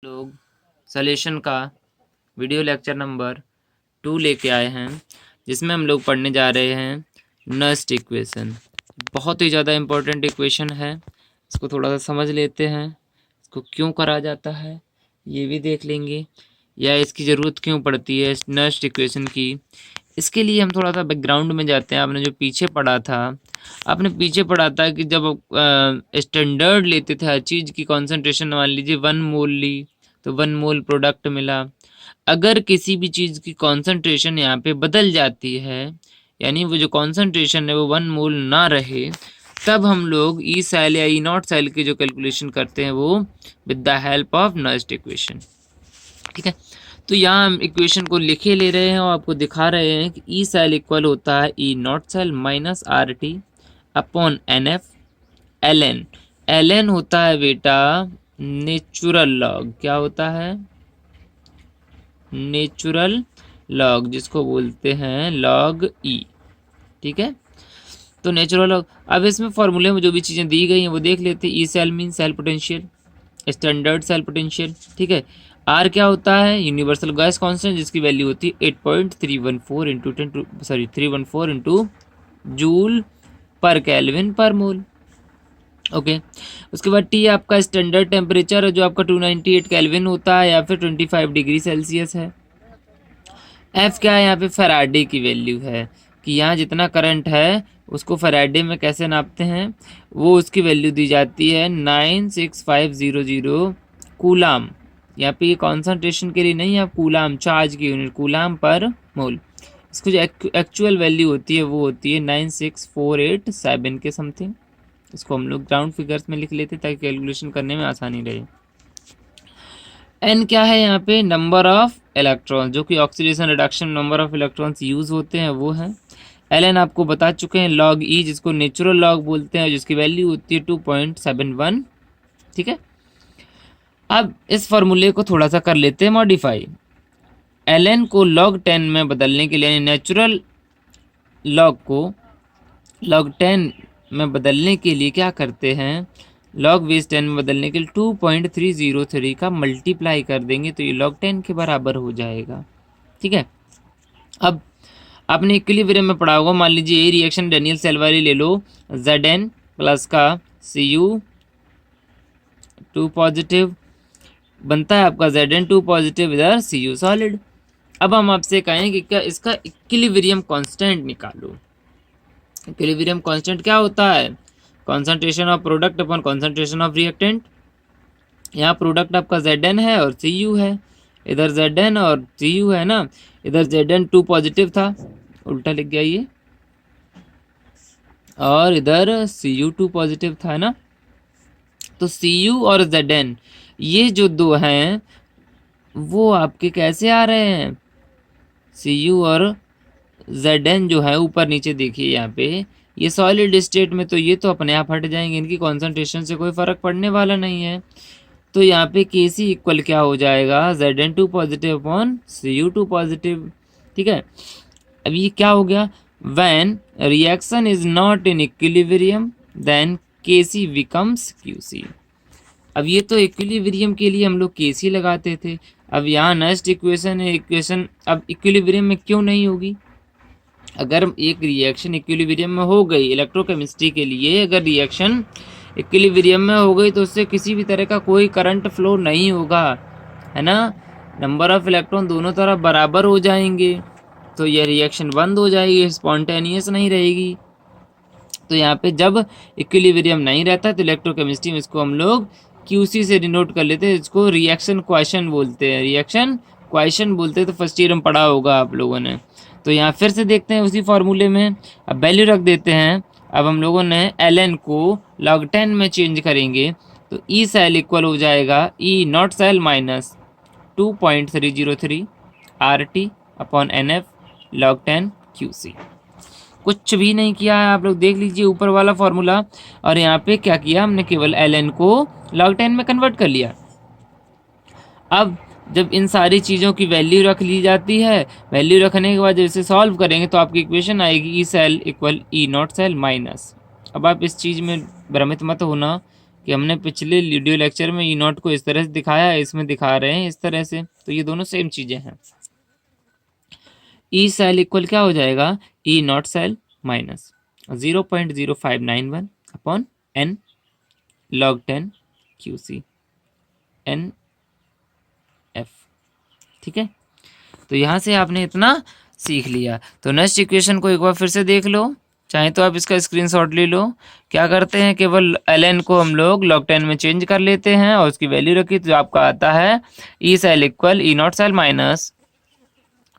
लोग सॉल्यूशन का video lecture number 2 लेके आए हैं, जिसमें हम लोग पढ़ने जा रहे हैं नस्ट इक्वेशन। बहुत ही ज़्यादा इम्पोर्टेंट इक्वेशन है। इसको थोड़ा सा समझ लेते हैं। इसको क्यों करा जाता है ये भी देख लेंगे, या इसकी ज़रूरत क्यों पड़ती है नस्ट इक्वेशन की। इसके लिए हम थोड़ा सा बैकग्राउंड में जाते हैं। आपने जो पीछे पढ़ा था, आपने पीछे पढ़ा था कि जब स्टैंडर्ड लेते थे हर चीज़ की कॉन्सेंट्रेशन, मान लीजिए 1 मोल ली तो 1 मोल प्रोडक्ट मिला। अगर किसी भी चीज़ की कॉन्सेंट्रेशन यहाँ पे बदल जाती है, यानी वो जो कॉन्सेंट्रेशन है वो 1 मोल ना रहे, तब हम लोग ई सेल या ई नॉट सेल की जो कैलकुलेशन करते हैं वो with the help of Nernst equation. ठीक है, तो यहाँ हम इक्वेशन को लिखे ले रहे हैं और आपको दिखा रहे हैं कि ई सेल इक्वल होता है E not cell minus R T upon N F L N. L N होता है बेटा नेचुरल लॉग। क्या होता है? नेचुरल लॉग, जिसको बोलते हैं लॉग ई। ठीक है, तो नेचुरल लॉग। अब इसमें फॉर्मूले में जो भी चीज़ें दी गई हैं वो देख लेते हैं। E cell mean cell potential, standard cell potential. ठीक है, आर क्या होता है? यूनिवर्सल गैस कांस्टेंट, जिसकी वैल्यू होती है 8.314 into 314 into joule per Kelvin per mole. Okay, उसके बाद टी आपका स्टैंडर्ड टेम्परेचर है, जो आपका 298 केल्विन होता है या फिर 25 डिग्री सेल्सियस है। एफ क्या है? यहाँ पे फैराडे की वैल्यू है कि यहाँ जितना करंट है उसको फैराडे में कैसे नापते हैं, वो उसकी वैल्यू दी जाती है 96500 कूलाम। यहाँ पे ये कॉन्सेंट्रेशन के लिए नहीं, आप कूलाम चार्ज की यूनिट, कूलाम पर मोल। इसको जो एक्चुअल वैल्यू होती है वो होती है 96487 के समथिंग। इसको हम लोग ग्राउंड फिगर्स में लिख लेते ताकि कैलकुलेशन करने में आसानी रहे। एन क्या है? यहाँ पे नंबर ऑफ इलेक्ट्रॉन, जो कि oxidation reduction number of electrons use होते हैं वो है। एल एन आपको बता चुके हैं। लॉग ई, जिसको नेचुरल लॉग बोलते हैं, जिसकी वैल्यू होती है 2.71। ठीक है, अब इस फॉर्मूले को थोड़ा सा कर लेते हैं मॉडिफाई। एल एन को log 10 में बदलने के लिए, नेचुरल लॉग को log 10 में बदलने के लिए क्या करते हैं, log बेस 10 में बदलने के लिए 2.303 का मल्टीप्लाई कर देंगे तो ये log 10 के बराबर हो जाएगा। ठीक है, अब आपने इक्विलिब्रियम में पढ़ा होगा। मान लीजिए ये रिएक्शन डेनियल सेल वाली ले लो, Zn प्लस का Cu 2 पॉजिटिव बनता है आपका Zn 2 पॉजिटिव, इधर Cu सॉलिड। अब हम आपसे कहें कि क्या इसका इक्विलिब्रियम कांस्टेंट निकालो। इक्विलिब्रियम कांस्टेंट क्या होता है? Concentration of product upon concentration of reactant. यहाँ प्रोडक्ट आपका Zn है और Cu है, इधर Zn और Cu है ना, इधर Zn 2 पॉजिटिव था, उल्टा लिख गया ये, और इधर Cu 2 पॉजिटिव था ना। तो Cu और Zn ये जो दो हैं वो आपके कैसे आ रहे हैं? Cu और Zn जो है ऊपर नीचे देखिए यहाँ पे, ये सॉलिड स्टेट में तो ये तो अपने आप हट जाएंगे, इनकी कॉन्सेंट्रेशन से कोई फर्क पड़ने वाला नहीं है। तो यहाँ पे Kc इक्वल क्या हो जाएगा? Zn 2 positive upon Cu 2 positive. ठीक है, अब ये क्या हो गया? When reaction is not in equilibrium then Kc becomes Qc। अब ये तो इक्विलिब्रियम के लिए हम लोग Kc लगाते थे, अब यहाँ नेक्स्ट इक्वेशन है, इक्वेशन अब इक्विलिब्रियम में क्यों नहीं होगी? अगर एक रिएक्शन इक्विलिब्रियम में हो गई, इलेक्ट्रोकेमिस्ट्री के लिए अगर रिएक्शन इक्विलिब्रियम में हो गई तो उससे किसी भी तरह का कोई करंट फ्लो नहीं होगा, है ना। नंबर ऑफ इलेक्ट्रॉन दोनों तरफ बराबर हो जाएंगे, तो यह रिएक्शन बंद हो जाएगी, स्पॉन्टेनियस नहीं रहेगी। तो यहाँ पे जब इक्विलिब्रियम नहीं रहता तो इलेक्ट्रोकेमिस्ट्री में इसको हम लोग क्यूसी से डिनोट कर लेते हैं, इसको रिएक्शन क्वेश्चन बोलते हैं। रिएक्शन क्वेश्चन बोलते हैं, तो फर्स्ट ईयर में पढ़ा होगा आप लोगों ने। तो यहाँ फिर से देखते हैं उसी फॉर्मूले में, अब वैल्यू रख देते हैं। अब हम लोगों ने ln को log 10 में चेंज करेंगे तो ई सेल इक्वल हो जाएगा E not cell minus 2.303 RT upon NF log 10 QC। कुछ भी नहीं किया है, आप लोग देख लीजिए ऊपर वाला फॉर्मूला, और यहाँ पे क्या किया हमने, केवल ln को log 10 में कन्वर्ट कर लिया। अब जब इन सारी चीज़ों की वैल्यू रख ली जाती है, वैल्यू रखने के बाद जब इसे सॉल्व करेंगे तो आपकी इक्वेशन आएगी E cell equal E not cell minus. अब आप इस चीज़ में भ्रमित मत होना कि हमने पिछले वीडियो लेक्चर में ई नॉट को इस तरह से दिखाया है, इसमें दिखा रहे हैं इस तरह से, तो ये दोनों सेम चीज़ें हैं। ई सेल इक्वल क्या हो जाएगा, E not cell minus 0.0591 upon N log 10 QC N F. ठीक है, तो यहाँ से आपने इतना सीख लिया। तो नेक्स्ट इक्वेशन को एक बार फिर से देख लो, चाहे तो आप इसका स्क्रीनशॉट ले लो। क्या करते हैं, केवल ln को हम लोग log 10 में चेंज कर लेते हैं और उसकी वैल्यू रखी, तो आपका आता है E cell equal E not cell minus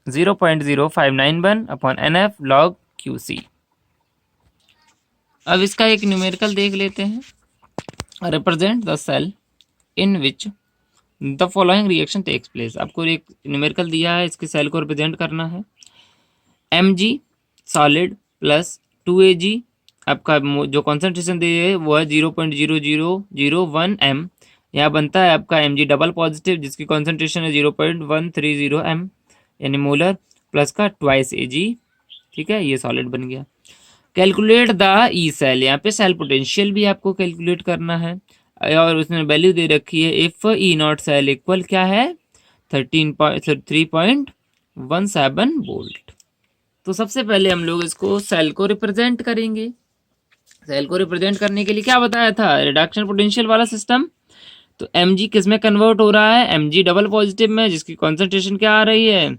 0.0591 upon NF log QC। अब इसका एक न्यूमेरिकल देख लेते हैं। Represent the cell in which the following reaction takes place. आपको एक न्यूमेरिकल दिया है, इसके सेल को रिप्रेजेंट करना है। Mg सॉलिड प्लस 2Ag, आपका जो कॉन्सेंट्रेशन दिए है वो है 0.0001 m। यहाँ बनता है आपका Mg डबल पॉजिटिव जिसकी कॉन्सेंट्रेशन है 0.130 m यानी मोलर, प्लस का ट्वाइस Ag। ठीक है, ये सॉलिड बन गया। कैलकुलेट द ई सेल, यहाँ पे सेल पोटेंशियल भी आपको कैलकुलेट करना है और उसने वैल्यू दे रखी है if E not cell equal क्या है 3.17 वोल्ट। तो सबसे पहले हम लोग इसको सेल को रिप्रेजेंट करेंगे। सेल को रिप्रेजेंट करने के लिए क्या बताया था, रिडक्शन पोटेंशियल वाला सिस्टम। तो Mg किस में कन्वर्ट हो रहा है, Mg डबल पॉजिटिव में जिसकी कॉन्सेंट्रेशन क्या आ रही है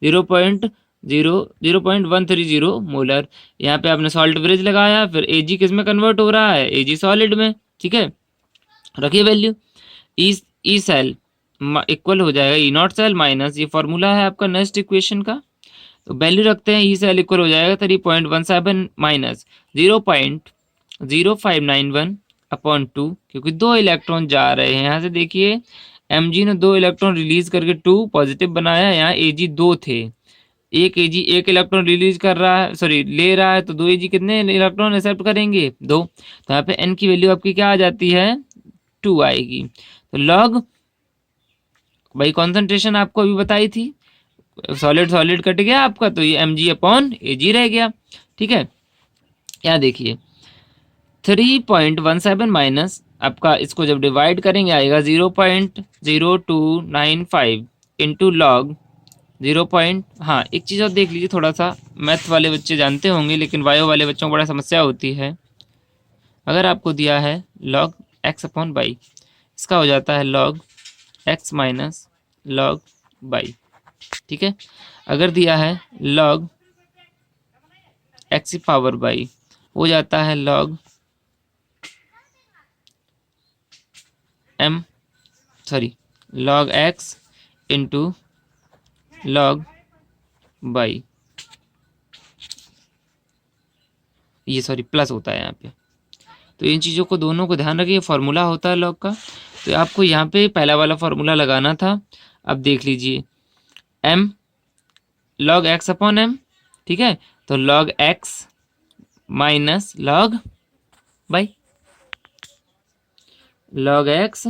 0.130 मोलर। यहाँ पे आपने सॉल्ट ब्रिज लगाया, फिर Ag किस में कन्वर्ट हो रहा है, Ag सॉलिड में। ठीक है, रखिए वैल्यू। ई सेल इक्वल हो जाएगा ई नॉट सेल माइनस, ये फॉर्मूला है आपका नेक्स्ट इक्वेशन का। तो वैल्यू रखते हैं, ई सेल इक्वल हो जाएगा 3.17 माइनस 0.0591 अपॉन 2, क्योंकि 2 इलेक्ट्रॉन जा रहे हैं। यहाँ से देखिए Mg ने 2 इलेक्ट्रॉन रिलीज करके 2 पॉजिटिव बनाया, यहाँ Ag 2 थे। एक Ag 1 इलेक्ट्रॉन रिलीज कर रहा है, सॉरी ले रहा है, तो 2 Ag कितने इलेक्ट्रॉन एक्सेप्ट करेंगे 2। तो यहाँ पे n की वैल्यू आपकी क्या आ जाती है 2 आएगी। तो लॉग भाई कॉन्सेंट्रेशन आपको अभी बताई थी, सॉलिड सॉलिड कट गया आपका, तो ये Mg अपॉन Ag रह गया। ठीक है, यहाँ देखिए 3.17 माइनस आपका, इसको जब डिवाइड करेंगे आएगा 0.0295 इंटू लॉग 0. हाँ, एक चीज़ और देख लीजिए, थोड़ा सा मैथ वाले बच्चे जानते होंगे लेकिन बायो वाले बच्चों को बड़ा समस्या होती है। अगर आपको दिया है लॉग x अपॉन बाई, इसका हो जाता है log x minus log by. ठीक है, अगर दिया है लॉग x पावर बाई, हो जाता है log log x into log by, ये सॉरी प्लस होता है यहाँ पे। तो इन चीज़ों को दोनों को ध्यान रखिए, फॉर्मूला होता है लॉग का। तो आपको यहाँ पे पहला वाला फॉर्मूला लगाना था। अब देख लीजिए m log x upon m। ठीक है, तो log x minus log by, log x।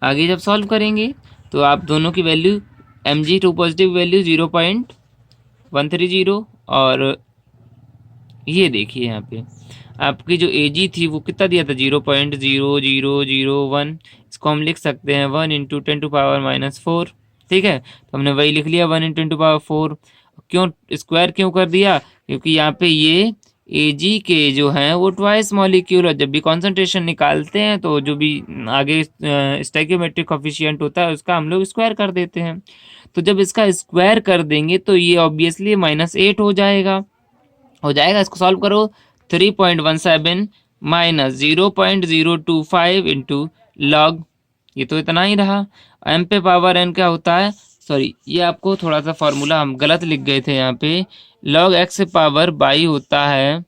आगे जब सॉल्व करेंगे तो आप दोनों की वैल्यू Mg 2 पॉजिटिव वैल्यू 0.130 और ये देखिए यहाँ पे आपकी जो Ag थी वो कितना दिया था 0.0001। इसको हम लिख सकते हैं 1 इंटू 10⁻⁻⁴। ठीक है, तो हमने वही लिख लिया 1 इंटू 10⁻⁴। क्यों स्क्वायर क्यों कर दिया, क्योंकि यहाँ पे ये Ag के जो हैं वो ट्वाइस मॉलिक्यूल, और जब भी कॉन्सेंट्रेशन निकालते हैं तो जो भी आगे स्टोइकियोमेट्रिक कोफिशिएंट होता है उसका हम लोग स्क्वायर कर देते हैं। तो जब इसका स्क्वायर कर देंगे तो ये ऑब्वियसली -8 हो जाएगा। इसको सॉल्व करो, 3.17 माइनस 0.025 इंटू लॉग, ये तो इतना ही रहा। m पे पावर n क्या होता है, सॉरी ये आपको थोड़ा सा फॉर्मूला हम गलत लिख गए थे यहाँ पे। लॉग x पावर बाई होता है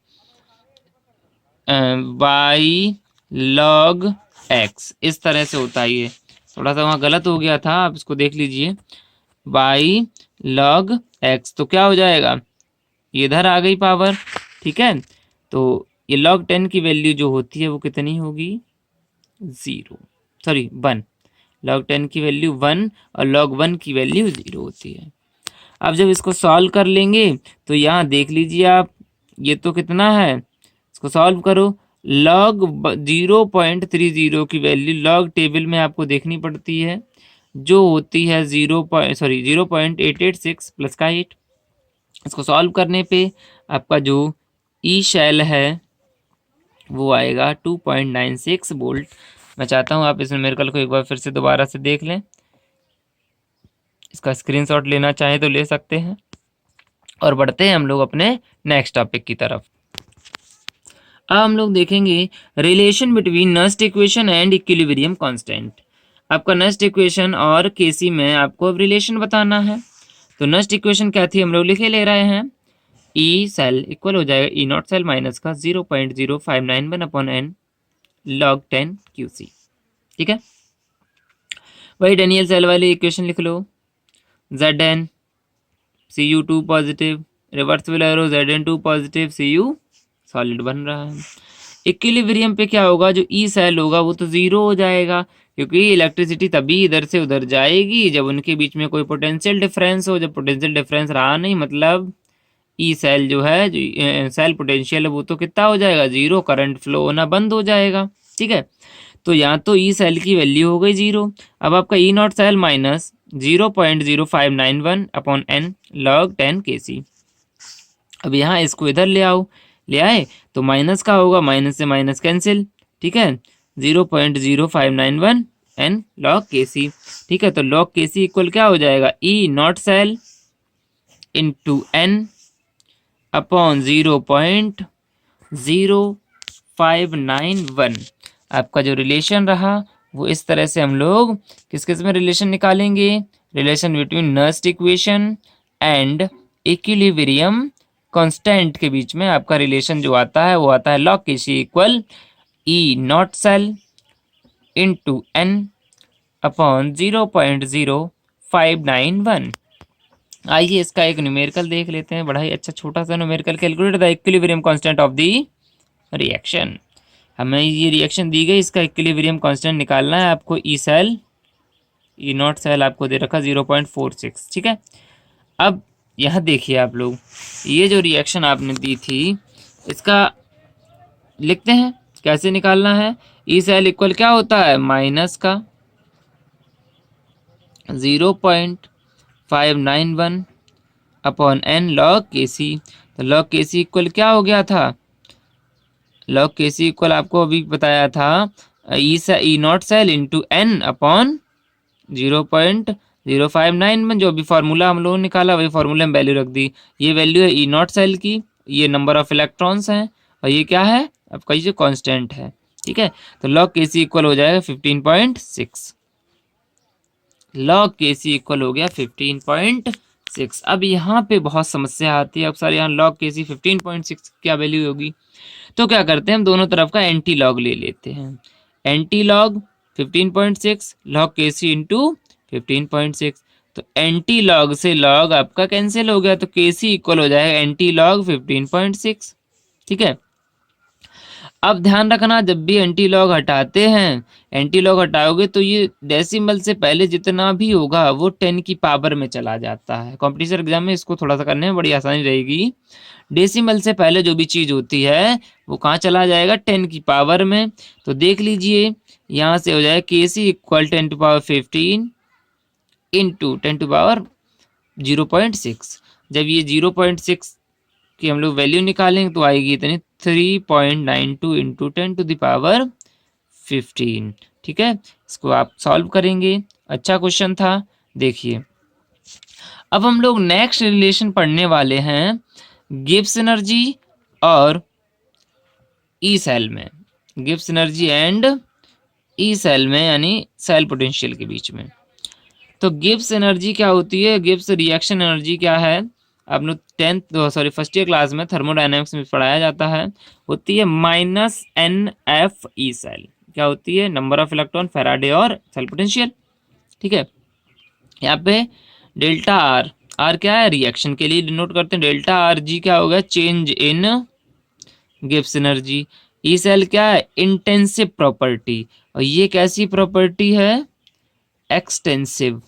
बाई लॉग x, इस तरह से होता है। ये थोड़ा सा वहाँ गलत हो गया था, आप इसको देख लीजिए बाई लॉग x। तो क्या हो जाएगा, ये इधर आ गई पावर। ठीक है, तो ये log 10 की वैल्यू जो होती है वो कितनी होगी 1। log 10 की वैल्यू 1 और log 1 की वैल्यू 0 होती है। अब जब इसको सॉल्व कर लेंगे तो यहाँ देख लीजिए आप, ये तो कितना है इसको सॉल्व करो। लॉग 0.30 की वैल्यू लॉग टेबल में आपको देखनी पड़ती है, जो होती है 0.886 प्लस का 8। इसको सॉल्व करने पे आपका जो ई शेल है वो आएगा 2.96 वोल्ट। मैं चाहता हूँ आप इस न्यूमेरिकल को एक बार फिर से दोबारा से देख लें। इसका स्क्रीनशॉट लेना चाहें तो ले सकते हैं। और बढ़ते हैं हम लोग अपने नेक्स्ट टॉपिक की तरफ। अब हम लोग देखेंगे relation between Nernst equation and equilibrium constant. आपका नस्ट इक्वेशन और केसी में आपको अब रिलेशन बताना है। तो नस्ट इक्वेशन क्या थी, हम लोग लिखे ले रहे हैं ई सेल इक्वल हो जाएगा ई नॉट सेल माइनस का 0.0591 अपॉन एन लॉग 10 क्यूसी। ठीक है, वही डेनियल सेल वाली इक्वेशन लिख लो। Z N C U 2 positive, reversible arrow Z N 2 positive, C U solid बन रहा है। इक्विलिब्रियम पे क्या होगा, जो ई सेल होगा वो तो जीरो हो जाएगा, क्योंकि इलेक्ट्रिसिटी तभी इधर से उधर जाएगी जब उनके बीच में कोई पोटेंशियल डिफरेंस हो। जब पोटेंशियल डिफरेंस रहा नहीं, मतलब ई सेल जो है, जो सेल पोटेंशियल है वो तो कितना हो जाएगा, जीरो, करंट फ्लो होना बंद हो जाएगा। ठीक है, तो यहाँ तो ई सेल की वैल्यू हो गई जीरो। अब आपका E not cell minus 0.0591 upon N log 10 K सी। अब यहाँ इसको इधर ले आओ, ले आए तो माइनस का होगा, माइनस से माइनस कैंसिल। ठीक है, 0.0591 एन लॉग के सी। ठीक है, तो लॉग के सी इक्वल क्या हो जाएगा, E not cell into N upon 0.0591। आपका जो रिलेशन रहा वो इस तरह से हम लोग किस किस में रिलेशन निकालेंगे, relation between Nernst equation and equilibrium constant के बीच में आपका रिलेशन जो आता है वो आता है log K C equal E not cell into N upon 0.0591। आइए इसका एक न्यूमेरिकल देख लेते हैं, बड़ा ही अच्छा छोटा सा numerical. Calculate the equilibrium constant of the reaction. हमें ये रिएक्शन दी गई, इसका इक्विलिब्रियम कांस्टेंट निकालना है आपको। E cell, E not cell आपको दे रखा 0.46। ठीक है, अब यहाँ देखिए आप लोग, ये जो रिएक्शन आपने दी थी इसका लिखते हैं कैसे निकालना है। ई सेल इक्वल क्या होता है, माइनस का 0.591 अपॉन एन लॉग के सी। तो लॉग के सी इक्वल क्या हो गया था, लॉग के सी इक्वल आपको अभी बताया था E not cell into N upon 0.0591। जो अभी फार्मूला हम लोगों ने निकाला वही फार्मूला में वैल्यू रख दी। ये वैल्यू है ई नॉट सेल की, ये नंबर ऑफ इलेक्ट्रॉन्स हैं, और ये क्या है आपका, ये जो कांस्टेंट है। ठीक है, तो लॉग के सी इक्वल हो जाएगा 15.6। लॉग के सी इक्वल हो गया 15.6। अब यहाँ पे बहुत समस्या आती है। अब सर यहाँ लॉग के सी 15.6 क्या वैल्यू होगी, तो क्या करते हैं हम दोनों तरफ का एंटी लॉग ले लेते हैं। एंटी लॉग 15.6 लॉग के सी इंटू 15.6। तो एंटी लॉग से लॉग आपका कैंसिल हो गया, तो के सी इक्वल हो जाएगा एंटी लॉग 15.6। ठीक है, अब ध्यान रखना, जब भी एंटी लॉग हटाते हैं, एंटी लॉग हटाओगे तो ये डेसिमल से पहले जितना भी होगा वो 10 की पावर में चला जाता है। कॉम्पिटिशन एग्जाम में इसको थोड़ा सा करने में बड़ी आसानी रहेगी। डेसिमल से पहले जो भी चीज़ होती है वो कहाँ चला जाएगा, 10 की पावर में। तो देख लीजिए यहाँ से हो जाएगा K C equal 10 to power 15 into 10 to power 0.6। जब ये 0.6 की हम लोग वैल्यू निकालेंगे तो आएगी इतनी 3.92 इंटू 10 टू द पावर 15। ठीक है, इसको आप सॉल्व करेंगे। अच्छा क्वेश्चन था। देखिए अब हम लोग नेक्स्ट रिलेशन पढ़ने वाले हैं गिब्स एनर्जी और ई सेल में, Gibbs energy and E cell में, यानी सेल पोटेंशियल के बीच में। तो गिब्स एनर्जी क्या होती है, गिब्स रिएक्शन एनर्जी क्या है, आपने फर्स्ट ईयर क्लास में थर्मोडायनेमिक्स में पढ़ाया जाता है। होती है minus n F E cell. क्या होती है, नंबर ऑफ इलेक्ट्रॉन, फैराडे और सेल पोटेंशियल। ठीक है, यहाँ पे डेल्टा आर, आर क्या है, रिएक्शन के लिए डिनोट करते हैं। डेल्टा आर जी क्या होगा, change in Gibbs energy. E cell क्या है, इंटेंसिव प्रॉपर्टी, और ये कैसी प्रॉपर्टी है, एक्सटेंसिव,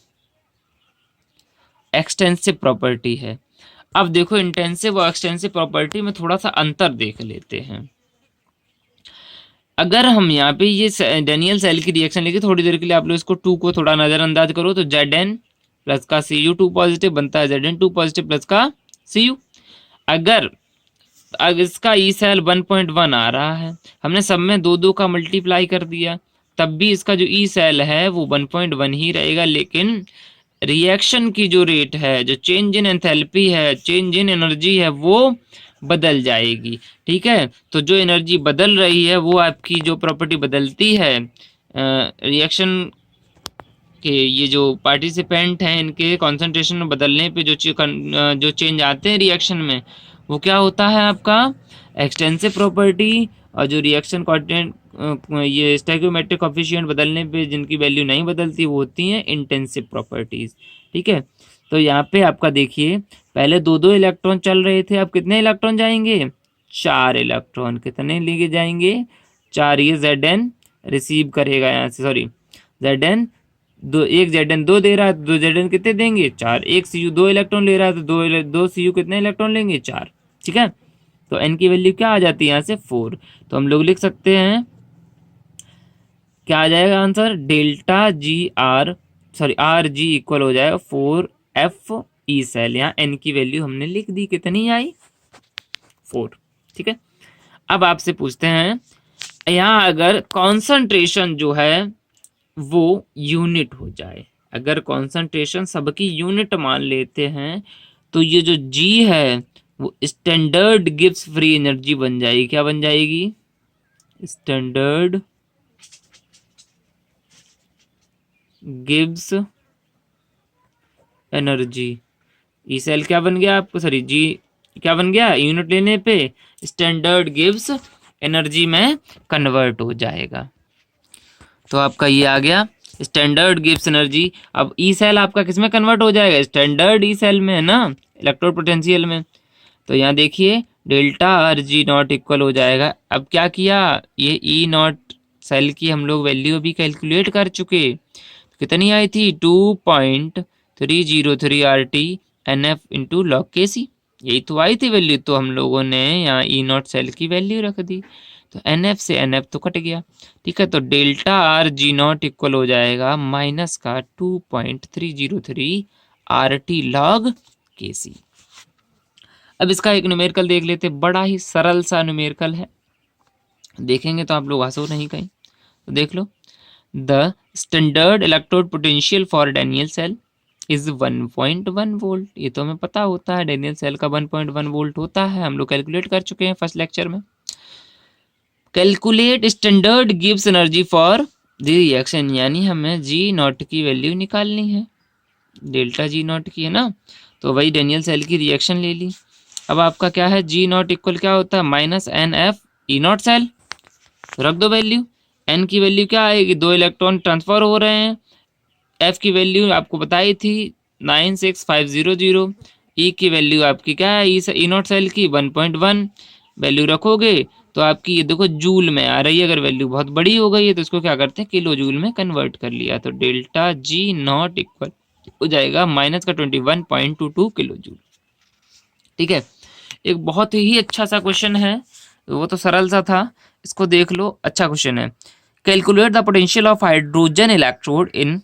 एक्सटेंसिव प्रॉपर्टी है। अब देखो इंटेंसिव और एक्सटेंसिव प्रॉपर्टी में थोड़ा सा अंतर देख लेते हैं। अगर हम यहाँ पे ये डेनियल सेल की रिएक्शन लेके थोड़ी देर के लिए आप लोग इसको 2 को थोड़ा नजरअंदाज करो तो Zn प्लस का Cu 2 पॉजिटिव बनता है Zn 2 पॉजिटिव प्लस का Cu। अगर इसका ई सेल 1.1 आ रहा है, हमने सब में 2 का मल्टीप्लाई कर दिया, तब भी इसका जो ई सेल है वो 1.1 ही रहेगा, लेकिन रिएक्शन की जो रेट है, जो चेंज इन एंथैल्पी है, चेंज इन एनर्जी है, वो बदल जाएगी। ठीक है, तो जो एनर्जी बदल रही है वो आपकी जो प्रॉपर्टी बदलती है रिएक्शन के, ये जो पार्टिसिपेंट हैं इनके कॉन्सेंट्रेशन में बदलने पे जो चेंज आते हैं रिएक्शन में, वो क्या होता है आपका एक्सटेंसिव प्रॉपर्टी। और जो रिएक्शन कोऑर्डिनेट ये स्टोइकोमेट्रिक कोएफिशिएंट बदलने पे जिनकी वैल्यू नहीं बदलती वो होती हैं इंटेंसिव प्रॉपर्टीज। ठीक है, तो यहाँ पे आपका देखिए पहले 2 इलेक्ट्रॉन चल रहे थे, अब कितने इलेक्ट्रॉन जाएंगे? 4 इलेक्ट्रॉन। कितने लेके जाएंगे? 4। ये Zn रिसीव करेगा यहाँ से, सॉरी Zn एक Zn 2 दे रहा है, 2 Zn कितने देंगे? 4। एक Cu 2 इलेक्ट्रॉन ले रहा है तो 2 Cu कितने इलेक्ट्रॉन लेंगे? 4। ठीक है, तो n की वैल्यू क्या आ जाती है यहाँ से? 4। तो हम लोग लिख सकते हैं क्या आ जाएगा answer? Delta G R sorry R G equal हो जाएगा 4f ई सेल। यहाँ n की वैल्यू हमने लिख दी, कितनी आई? 4। ठीक है, अब आपसे पूछते हैं यहाँ अगर कॉन्सेंट्रेशन जो है वो यूनिट हो जाए, अगर कॉन्सेंट्रेशन सबकी यूनिट मान लेते हैं तो ये जो G है वो स्टैंडर्ड गिब्स फ्री एनर्जी बन जाएगी। क्या बन जाएगी? Standard Gibbs energy. E cell क्या बन गया आपको? सॉरी जी क्या बन गया? यूनिट लेने पे स्टैंडर्ड गिब्स एनर्जी में कन्वर्ट हो जाएगा। तो आपका ये आ गया स्टैंडर्ड गिब्स एनर्जी। अब ई सेल आपका किस में कन्वर्ट हो जाएगा? स्टैंडर्ड ई सेल में है ना, इलेक्ट्रोड पोटेंशियल में। तो यहाँ देखिए delta R G not equal हो जाएगा। अब क्या किया, ये ई नॉट सेल की हम लोग वैल्यू अभी कैलकुलेट कर चुके, कितनी आई थी? 2.303 RT NF into log K सी, यही तो आई थी वैल्यू। तो हम लोगों ने यहाँ ई नॉट सेल की वैल्यू रख दी, तो NF से NF तो कट गया। ठीक है, तो delta R G not equal हो जाएगा माइनस का 2.303 RT लॉग के सी। अब इसका एक न्यूमेरिकल देख लेते, बड़ा ही सरल सा न्यूमेरिकल है, देखेंगे तो आप लोग हंसो नहीं कहीं। तो देख लो, the standard electrode potential for Daniell cell is 1.1 volt. ये तो हमें पता होता है, डेनियल सेल का 1.1 वोल्ट होता है, हम लोग कैलकुलेट कर चुके हैं फर्स्ट लेक्चर में। Calculate standard Gibbs energy for the reaction, यानी हमें जी नॉट की वैल्यू निकालनी है, डेल्टा जी नॉट की है ना, तो वही डेनियल सेल की रिएक्शन ले ली। अब आपका क्या है? जी नॉट इक्वल क्या होता है? Minus n F E not cell. तो रख दो वैल्यू, एन की वैल्यू क्या आएगी? 2 इलेक्ट्रॉन ट्रांसफर हो रहे हैं, एफ की वैल्यू आपको बताई थी 96500, ई की वैल्यू आपकी क्या है? ई नॉट सेल की 1.1 वैल्यू रखोगे तो आपकी ये देखो जूल में आ रही है। अगर वैल्यू बहुत बड़ी हो गई है तो इसको क्या करते हैं? किलो जूल में कन्वर्ट कर लिया, तो डेल्टा जी नॉट इक्वल हो जाएगा माइनस का 21.22 किलो जूल। ठीक है, एक बहुत ही अच्छा सा क्वेश्चन है, वो तो सरल सा था, इसको देख लो, अच्छा क्वेश्चन है। Calculate the potential of hydrogen electrode in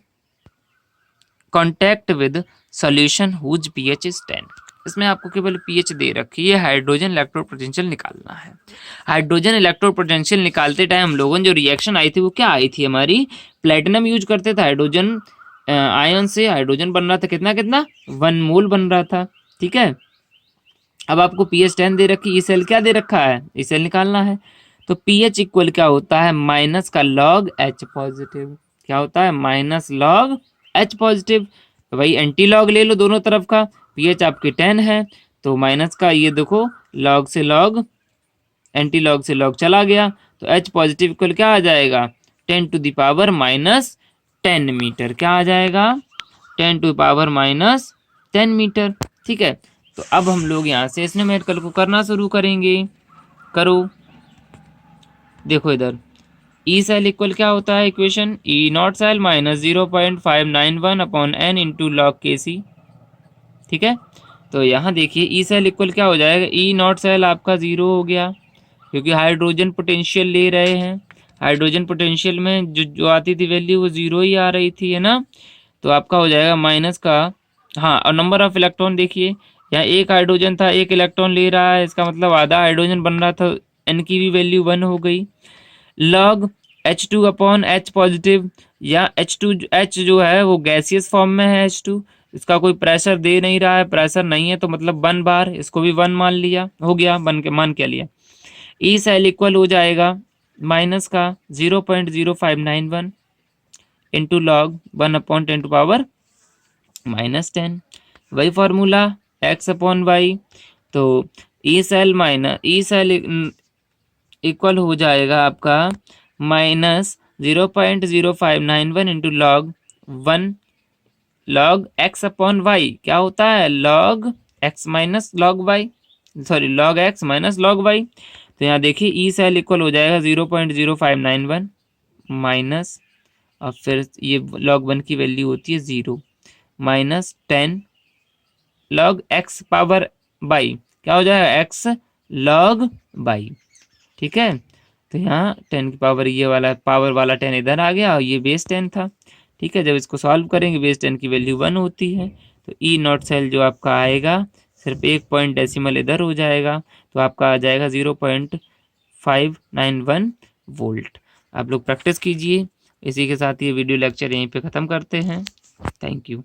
contact with solution whose pH is 10। इसमें आपको केवल पीएच दे रखी है, हाइड्रोजन इलेक्ट्रोड पोटेंशियल निकालना है। हाइड्रोजन इलेक्ट्रोड पोटेंशियल निकालते टाइम हम लोगों ने जो रिएक्शन आई थी वो क्या आई थी हमारी? प्लेटिनम यूज करते थे, हाइड्रोजन आयन से हाइड्रोजन बन रहा था, कितना कितना? 1 मोल बन रहा था। ठीक है, अब आपको पीएच 10 दे रखी, ई सेल क्या दे रखा है? ई सेल निकालना है, तो पीएच इक्वल क्या होता है? माइनस का लॉग एच पॉजिटिव। क्या होता है? Minus log H positive. वही एंटी लॉग ले लो दोनों तरफ का, पीएच आपकी 10 है तो माइनस का ये देखो लॉग से लॉग, एंटी लॉग से लॉग चला गया, तो एच पॉजिटिव इक्वल क्या आ जाएगा? 10 to the power minus 10 metre. क्या आ जाएगा? 10 to the power minus 10 metre. ठीक है, तो अब हम लोग यहाँ से इस न्यूमेरिकल को करना शुरू करेंगे। करो, देखो इधर ई सेल इक्वल क्या होता है equation? E not cell minus 0.591 upon n into log K C. ठीक है, तो यहाँ देखिए ई सेल इक्वल क्या हो जाएगा? ई नॉट सेल आपका 0 हो गया क्योंकि हाइड्रोजन पोटेंशियल ले रहे हैं, हाइड्रोजन पोटेंशियल में जो जो आती थी वैल्यू वो 0 ही आ रही थी, है ना। तो आपका हो जाएगा माइनस का, हाँ, और नंबर ऑफ इलेक्ट्रॉन देखिए, यहाँ एक हाइड्रोजन था, एक इलेक्ट्रॉन ले रहा है, इसका मतलब आधा हाइड्रोजन बन रहा था, एन की भी वैल्यू 1 हो गई। Log H2 upon H positive, या H जो है वो गैसियस फॉर्म में है H2, इसका कोई प्रेशर दे नहीं रहा है, प्रेशर नहीं है तो मतलब 1 बार, इसको भी 1 मान लिया, हो गया, बन के मान क्या लिया। ई सेल इक्वल हो जाएगा माइनस का 0.0591 इंटू लॉग 1/10⁻⁻10, वही फॉर्मूला x अपॉन वाई। तो ई सेल इक्वल हो जाएगा आपका minus 0.0591 into log x upon y, क्या होता है log x minus log y, sorry log x minus log y. तो यहाँ देखिए ई सेल इक्वल हो जाएगा 0.0591 माइनस, और फिर ये log 1 की वैल्यू होती है 0, minus 10 log x power by, क्या हो जाएगा x log बाई, ठीक है। तो यहाँ 10 की पावर, ये वाला पावर वाला 10 इधर आ गया और ये बेस 10 था, ठीक है। जब इसको सॉल्व करेंगे बेस 10 की वैल्यू 1 होती है, तो ई नॉट सेल जो आपका आएगा सिर्फ 1 पॉइंट डेसिमल इधर हो जाएगा, तो आपका आ जाएगा 0.591 वोल्ट। आप लोग प्रैक्टिस कीजिए। इसी के साथ ये वीडियो लेक्चर यहीं पे ख़त्म करते हैं। Thank you.